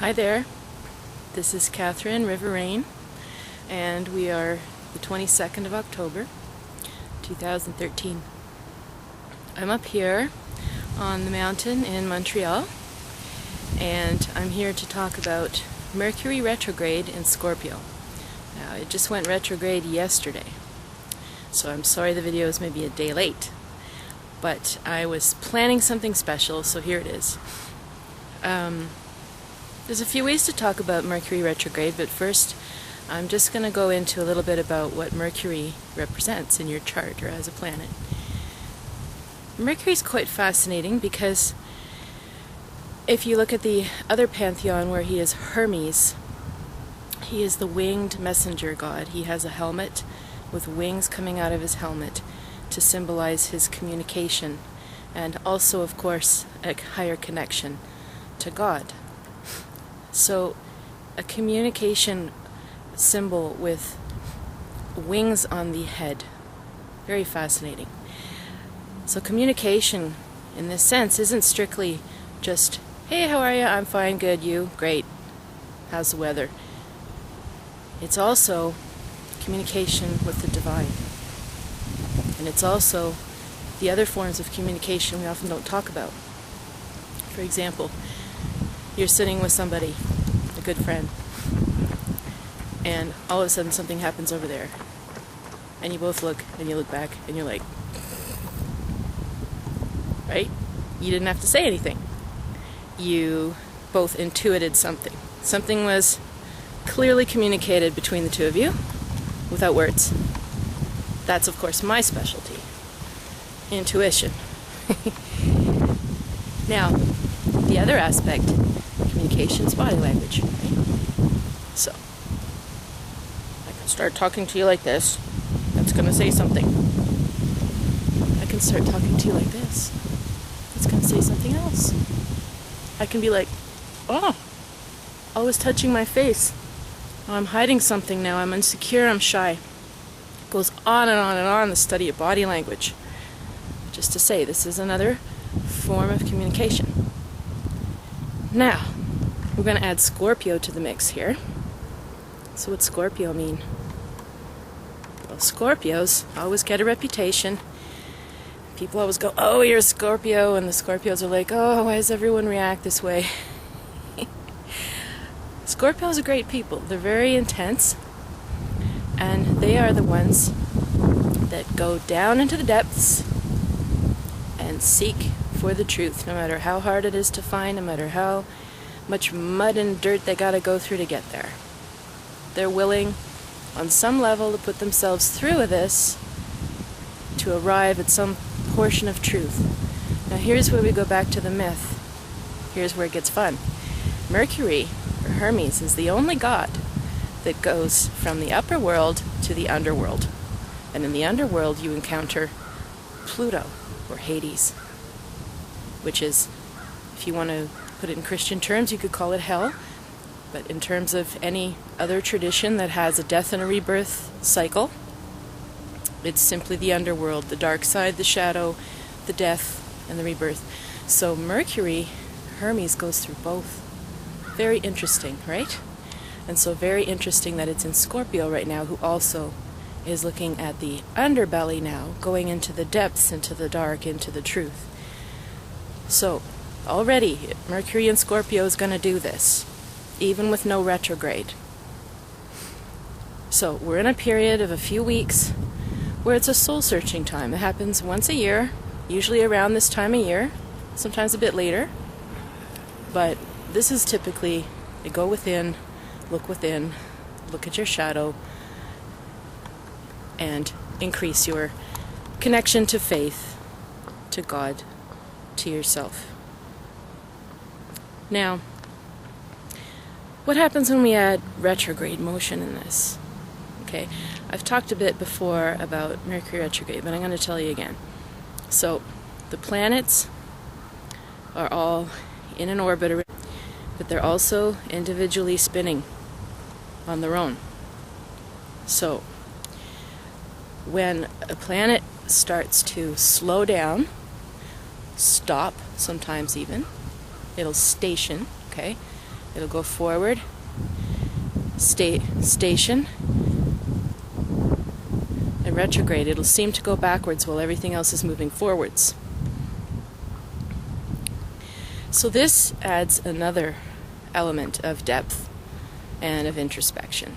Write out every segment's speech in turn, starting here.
Hi there, this is Catharine River Rain, and we are the 22nd of October, 2013. I'm up here on the mountain in Montreal, and I'm here to talk about Mercury Retrograde in Scorpio. Now, it just went retrograde yesterday, so I'm sorry the video is maybe a day late, but I was planning something special, so here it is. There's a few ways to talk about Mercury retrograde, but first I'm just going to go into a little bit about what Mercury represents in your chart or as a planet. Mercury's quite fascinating because if you look at the other pantheon where he is Hermes, he is the winged messenger god. He has a helmet with wings coming out of his helmet to symbolize his communication and also, of course, a higher connection to God. So a communication symbol with wings on the head. Very fascinating. So communication in this sense isn't strictly just, hey, how are you? I'm fine, good, you? Great. How's the weather? It's also communication with the divine. And it's also the other forms of communication we often don't talk about. For example, you're sitting with somebody, a good friend, and all of a sudden something happens over there. And you both look, and you look back, and you're like, right? You didn't have to say anything. You both intuited something. Something was clearly communicated between the two of you without words. That's, of course, my specialty. Intuition. Now, the other aspect, communication is body language, right? So, I can start talking to you like this. That's going to say something. I can start talking to you like this. That's going to say something else. I can be like, oh, always touching my face. Oh, I'm hiding something now. I'm insecure. I'm shy. It goes on and on and on, the study of body language. Just to say, this is another form of communication. Now, we're going to add Scorpio to the mix here. So what's Scorpio mean? Well, Scorpios always get a reputation. People always go, oh, you're a Scorpio, and the Scorpios are like, oh, why does everyone react this way? Scorpios are great people. They're very intense, and they are the ones that go down into the depths and seek for the truth, no matter how hard it is to find, no matter how much mud and dirt they gotta go through to get there. They're willing, on some level, to put themselves through this to arrive at some portion of truth. Now here's where we go back to the myth. Here's where it gets fun. Mercury, or Hermes, is the only god that goes from the upper world to the underworld. And in the underworld you encounter Pluto, or Hades, which is, if you want to put it in Christian terms, you could call it hell. But in terms of any other tradition that has a death and a rebirth cycle, it's simply the underworld, the dark side, the shadow, the death, and the rebirth. So Mercury, Hermes, goes through both. Very interesting, right? And so very interesting that it's in Scorpio right now, who also is looking at the underbelly now, going into the depths, into the dark, into the truth. So, already, Mercury in Scorpio is going to do this, even with no retrograde. So, we're in a period of a few weeks where it's a soul-searching time. It happens once a year, usually around this time of year, sometimes a bit later. But this is typically a go within, look at your shadow, and increase your connection to faith, to God, to yourself. Now, what happens when we add retrograde motion in this? Okay, I've talked a bit before about Mercury retrograde, but I'm going to tell you again. So, the planets are all in an orbit, but they're also individually spinning on their own. So, when a planet starts to slow down, stop sometimes even, it'll station, okay? It'll go forward, station, and retrograde. It'll seem to go backwards while everything else is moving forwards. So this adds another element of depth and of introspection.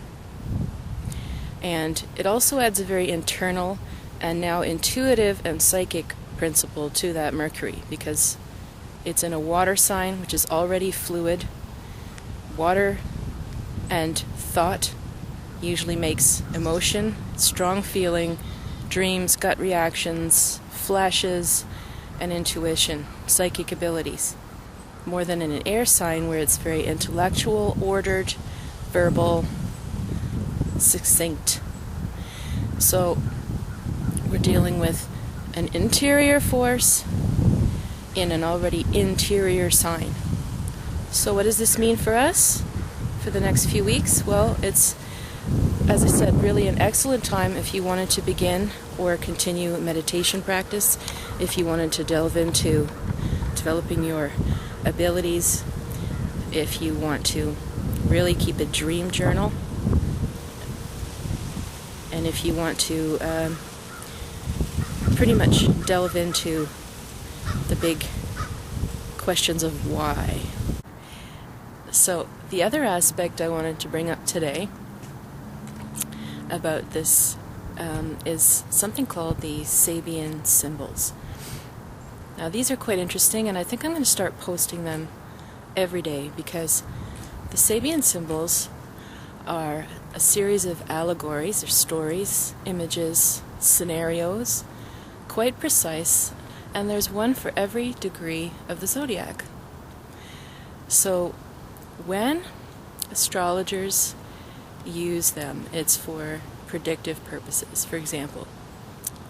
And it also adds a very internal and now intuitive and psychic principle to that Mercury, because it's in a water sign, which is already fluid. Water and thought usually makes emotion, strong feeling, dreams, gut reactions, flashes, and intuition, psychic abilities. More than in an air sign where it's very intellectual, ordered, verbal, succinct. So we're dealing with an interior force in an already interior sign. So what does this mean for us for the next few weeks? Well, it's, as I said, really an excellent time if you wanted to begin or continue meditation practice, if you wanted to delve into developing your abilities, if you want to really keep a dream journal, and if you want to pretty much delve into the big questions of why. So the other aspect I wanted to bring up today about this is something called the Sabian symbols. Now these are quite interesting, and I think I'm going to start posting them every day, because the Sabian symbols are a series of allegories or stories, images, scenarios, quite precise, and there's one for every degree of the zodiac. So when astrologers use them, it's for predictive purposes. For example,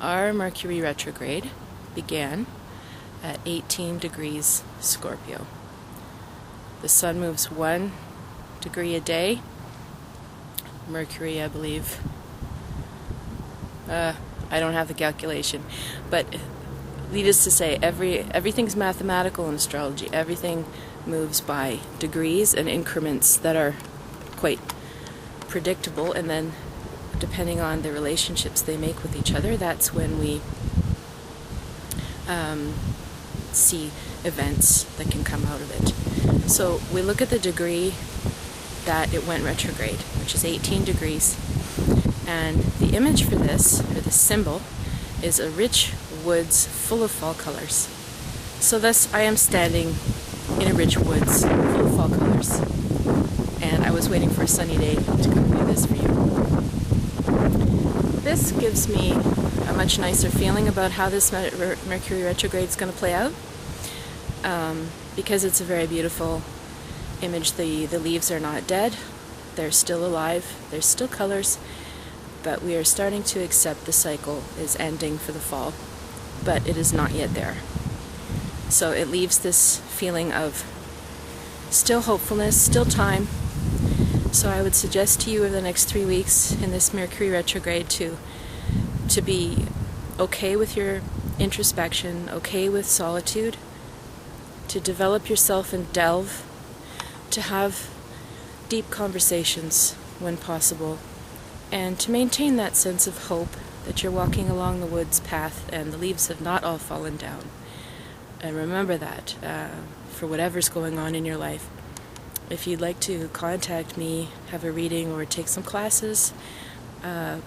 our Mercury retrograde began at 18 degrees Scorpio. The sun moves 1 degree a day. Mercury, I believe, I don't have the calculation, but needless to say, everything's mathematical in astrology. Everything moves by degrees and increments that are quite predictable, and then depending on the relationships they make with each other, that's when we see events that can come out of it. So we look at the degree that it went retrograde, which is 18 degrees, and the image for this, or the symbol, is a rich woods full of fall colors. So thus I am standing in a rich woods full of fall colors, and I was waiting for a sunny day to come do this for you. This gives me a much nicer feeling about how this Mercury retrograde is going to play out, because it's a very beautiful image. The leaves are not dead, they're still alive, there's still colors, but we are starting to accept the cycle is ending for the fall, but it is not yet there. So it leaves this feeling of still hopefulness, still time. So I would suggest to you over the next 3 weeks in this Mercury retrograde to be okay with your introspection, okay with solitude, to develop yourself and delve, to have deep conversations when possible, and to maintain that sense of hope that you're walking along the woods path and the leaves have not all fallen down. And remember that for whatever's going on in your life. If you'd like to contact me, have a reading, or take some classes,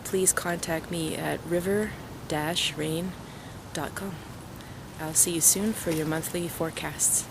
please contact me at river-rain.com. I'll see you soon for your monthly forecasts.